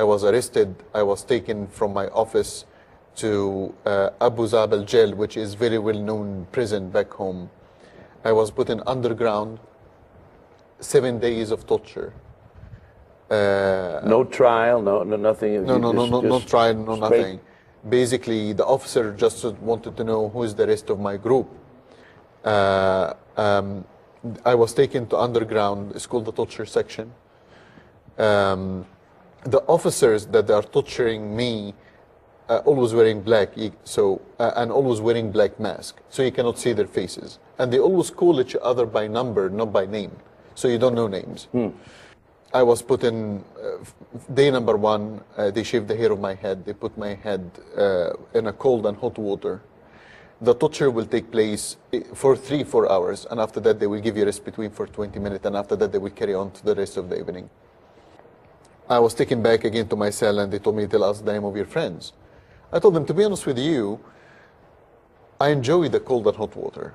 I was arrested. I was taken from my office to Abu Zaabel jail, which is very well-known prison back home. I was put in underground, 7 days of torture. No trial, no nothing. No trial, no nothing. Basically, the officer just wanted to know who is the rest of my group. I was taken to underground. It's called the torture section. The officers that are torturing me always wearing black, and always wearing black mask, so you cannot see their faces. And they always call each other by number, not by name, so you don't know names. I was put in day number 1. They shaved the hair of my head. They put my head in a cold and hot water. The torture will take place for 3-4 hours, and after that they will give you rest between for 20 minutes, and after that they will carry on to the rest of the evening. I was taken back again to my cell, and they told me, tell us the name of your friends. I told them, to be honest with you, I enjoy the cold and hot water.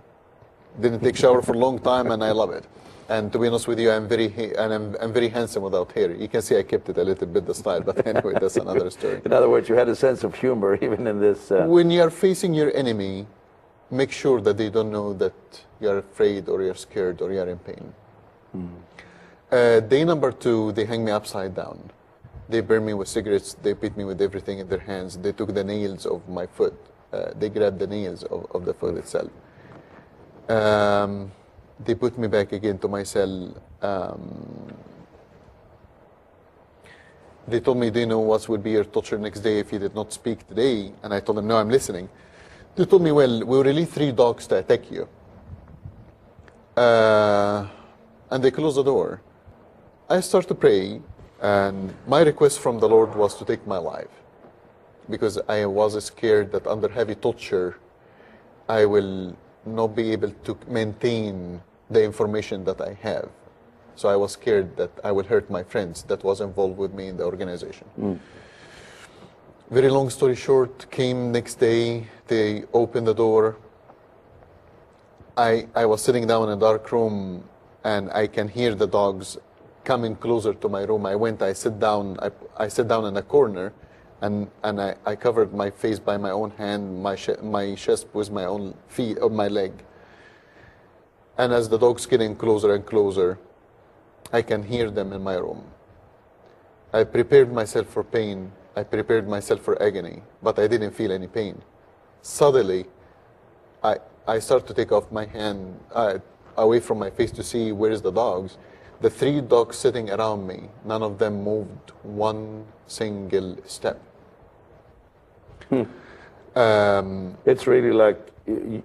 Didn't take shower for a long time, and I love it. And to be honest with you, I'm very handsome without hair. You can see I kept it a little bit, the style, but anyway, that's another story. In other words, you had a sense of humor even in this... When you're facing your enemy, make sure that they don't know that you're afraid or you're scared or you're in pain. Day number 2, they hang me upside down. They burn me with cigarettes. They beat me with everything in their hands. They took the nails of my foot. They grabbed the nails of the foot itself. They put me back again to my cell. They told me, do you know what would be your torture next day if you did not speak today? And I told them, no, I'm listening. They told me, well, we'll release 3 dogs to attack you. And they closed the door. I started to pray, and my request from the Lord was to take my life, because I was scared that under heavy torture, I will not be able to maintain the information that I have. So I was scared that I will hurt my friends that was involved with me in the organization. Very long story short, came next day, they opened the door. I was sitting down in a dark room, and I can hear the dogs coming closer to my room. I sit down in a corner, and I covered my face by my own hand, my chest with my own feet, or my leg. And as the dogs getting closer and closer, I can hear them in my room. I prepared myself for pain. I prepared myself for agony, but I didn't feel any pain. Suddenly, I start to take off my hand away from my face to see where's the dogs. The 3 dogs sitting around me, none of them moved one single step. It's really like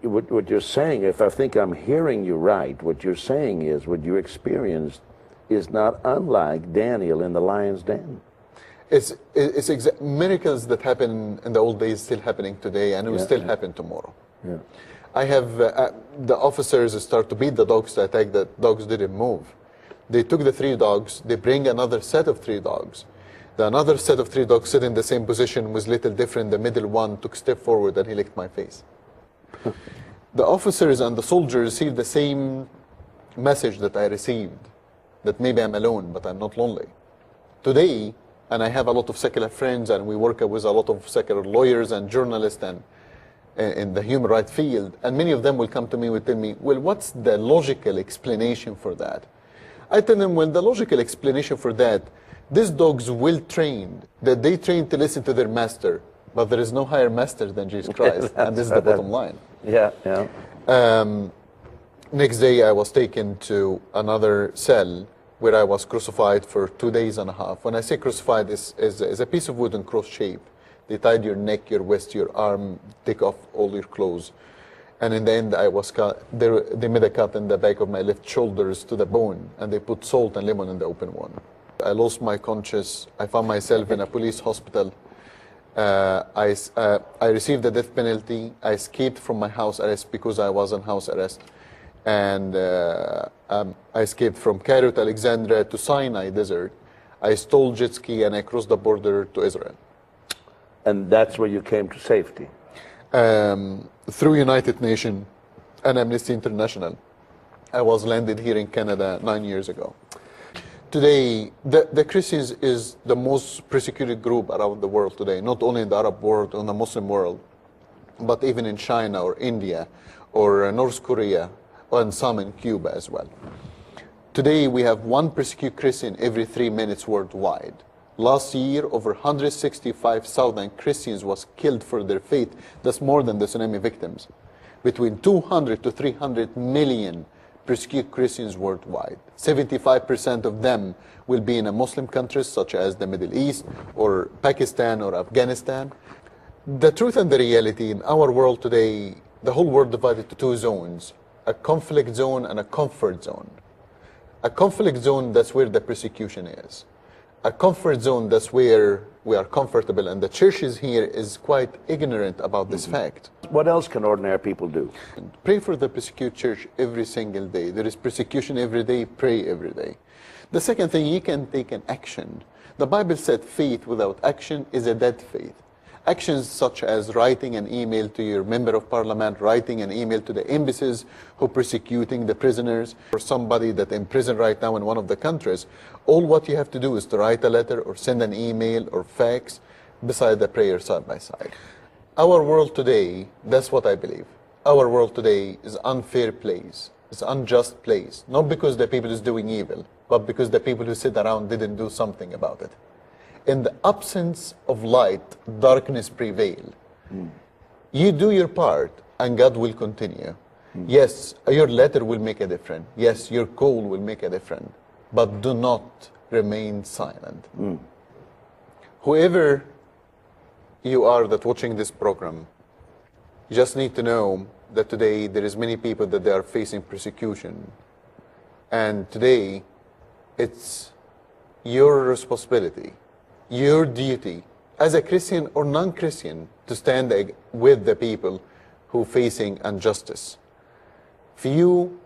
what you're saying. If I think I'm hearing you right, what you're saying is what you experienced is not unlike Daniel in the lion's den. It's miracles that happen in the old days still happening today, and it will still happen tomorrow. I have the officers start to beat the dogs to attack. The dogs didn't move. They took the 3 dogs. They bring another set of 3 dogs. Another set of 3 dogs sit in the same position, was little different. The middle one took a step forward and he licked my face. The officers and the soldiers received the same message that I received, that maybe I'm alone, but I'm not lonely. Today, and I have a lot of secular friends, and we work with a lot of secular lawyers and journalists and in the human rights field, and many of them will come to me and tell me, well, what's the logical explanation for that? I tell them, well, the logical explanation for that, these dogs well trained, that they train to listen to their master, but there is no higher master than Jesus Christ, and this is the bottom line. Next day, I was taken to another cell where I was crucified for 2.5 days. When I say crucified, is a piece of wood in cross shape. They tied your neck, your waist, your arm, take off all your clothes. And in the end, I was cut. They made a cut in the back of my left shoulders to the bone, and they put salt and lemon in the open one. I lost my conscience. I found myself in a police hospital. I received the death penalty. I escaped from my house arrest because I was on house arrest. And I escaped from Cairo to Alexandria to Sinai Desert. I stole jet ski and I crossed the border to Israel. And that's where you came to safety? Through United Nations and Amnesty International. I was landed here in Canada 9 years ago. Today, the Christians is the most persecuted group around the world today, not only in the Arab world or in the Muslim world, but even in China or India or North Korea, and some in Cuba as well. Today, we have one persecuted Christian every 3 minutes worldwide. Last year, over 165,000 Christians was killed for their faith. That's more than the tsunami victims. Between 200 to 300 million persecuted Christians worldwide. 75% of them will be in a Muslim countries such as the Middle East or Pakistan or Afghanistan. The truth and the reality in our world today, the whole world divided to two zones, a conflict zone and a comfort zone. A conflict zone, that's where the persecution is. A comfort zone, that's where we are comfortable, and the churches here is quite ignorant about this fact. What else can ordinary people do? Pray for the persecuted church every single day. There is persecution every day, pray every day. The second thing, you can take an action. The Bible said faith without action is a dead faith. Actions such as writing an email to your member of parliament, writing an email to the embassies who are persecuting the prisoners, or somebody that's in prison right now in one of the countries. All what you have to do is to write a letter or send an email or fax beside the prayer side by side. Our world today, that's what I believe. Our world today is unfair place. It's unjust place. Not because the people is doing evil, but because the people who sit around didn't do something about it. In the absence of light, darkness prevail. You do your part, and God will continue. Yes, your letter will make a difference. Yes, your call will make a difference. But do not remain silent. Whoever you are that watching this program, you just need to know that today there is many people that they are facing persecution. And today, it's your responsibility, your duty, as a Christian or non-Christian, to stand with the people who are facing injustice. Few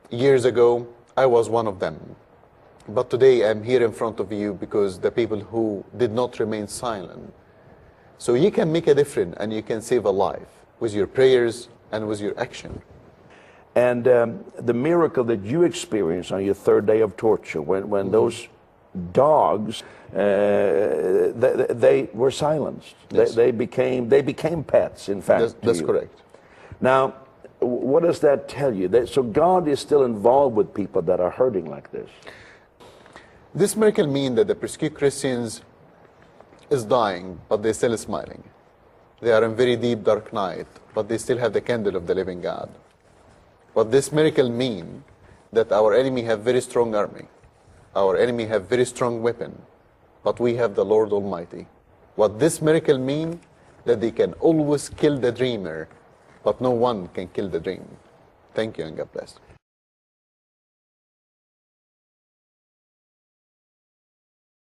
years ago, I was one of them. But today, I'm here in front of you because the people who did not remain silent. So you can make a difference and you can save a life with your prayers and with your action. And the miracle that you experienced on your third day of torture, when those dogs, they were silenced. Yes. They became pets, in fact. That's correct. Now, what does that tell you? So God is still involved with people that are hurting like this. This miracle means that the persecuted Christians is dying, but they're still smiling. They are in very deep, dark night, but they still have the candle of the living God. What this miracle means that our enemy have very strong army. Our enemy have very strong weapon, but we have the Lord Almighty. What this miracle means that they can always kill the dreamer, but no one can kill the dream. Thank you and God bless.